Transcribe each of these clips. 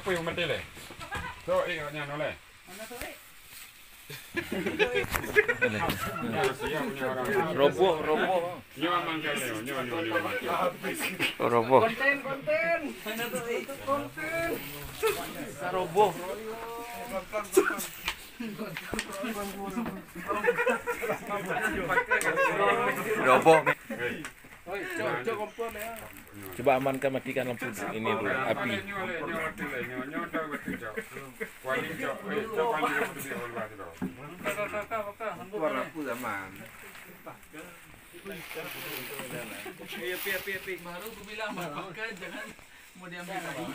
Apa yang mati le? So, nya noleh. Roboh. Nyo aman kali, nyo. Roboh. Konten. Konten. Roboh. Roboh. Coba amankan, matikan lampu ini dulu, api. Baru aku bilang maka jangan mau diambil lagi.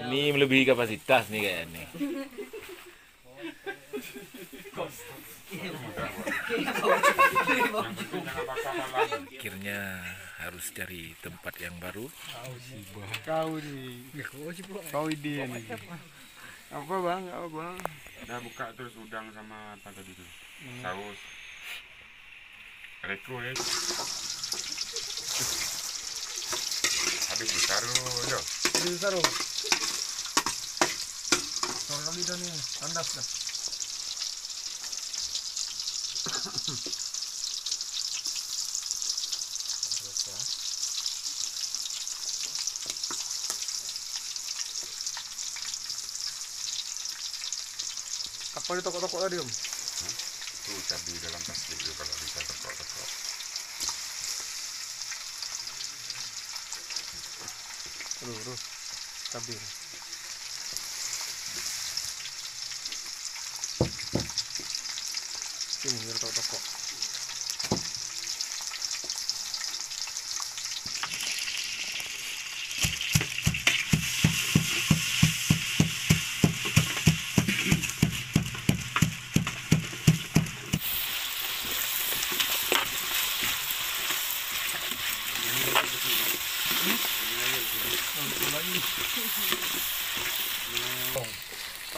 Ini melebihi kapasitas nih kayaknya. Akhirnya harus cari tempat yang baru. Kau ide nih. Apa bang? Dah buka terus udang sama apa tadi tuh? Saus. Reko ya. Habis ditaruh yo. Soal lidah nih, tandas dah. Apa di toko-toko tadi om? Tuh cabai dalam plastik itu kalau bisa tokok-tokok. Aduh, cabai. Ini biar toko-toko.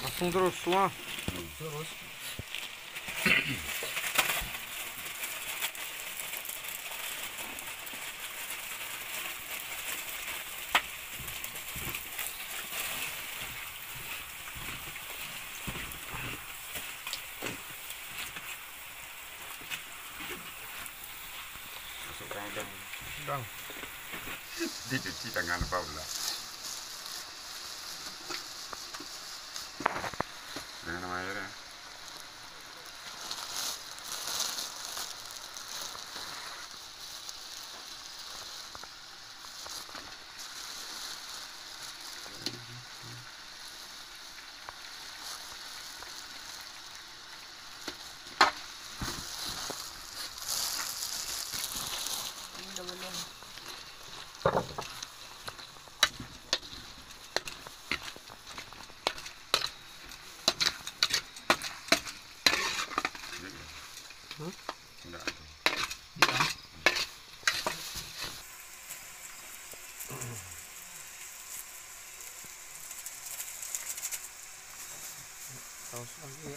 Langsung terus semua. Terus. Masukkan udang. Dicuci tangan Paula. Dengan airnya. Enggak. Saus lagi ya.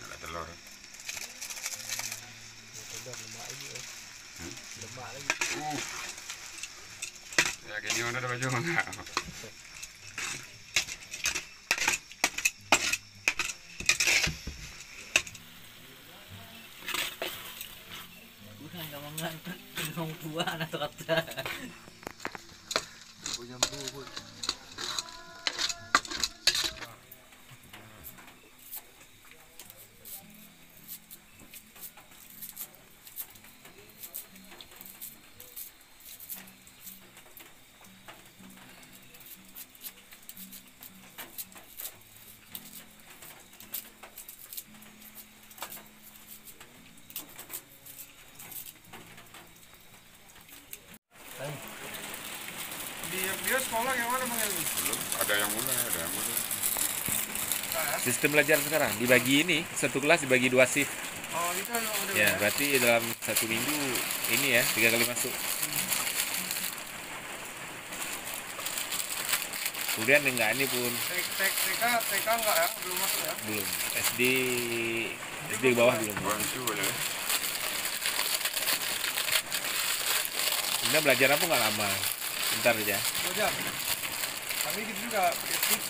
Ada telur. Lemak lagi. Ya gini mana ada baju enggak? Udah nggak mau ngantuk, ngomong tua anak kata. Punya bubur. sekarang yang mana Bang Helmi? Belum, ada yang mulai, ada yang mulai. Sistem belajar sekarang dibagi ini, satu kelas dibagi 2 shift. Oh, itu udah. Ya, berarti dalam 1 minggu ini ya 3 kali masuk. Kemudian enggak ini pun TK enggak ya? Belum masuk ya? belum. SD ke bawah belum. Buang itu boleh. Sebenarnya belajar apa nggak lama, bentar aja. 2 jam. Kami gitu juga, pakai stick.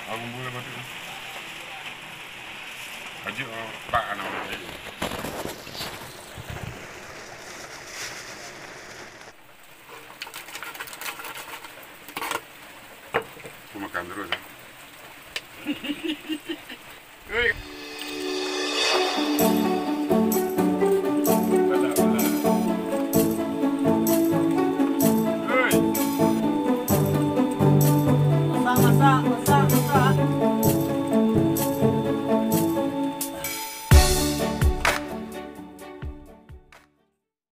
Aku boleh betul. Haji Pak anak itu. Aku makan terus.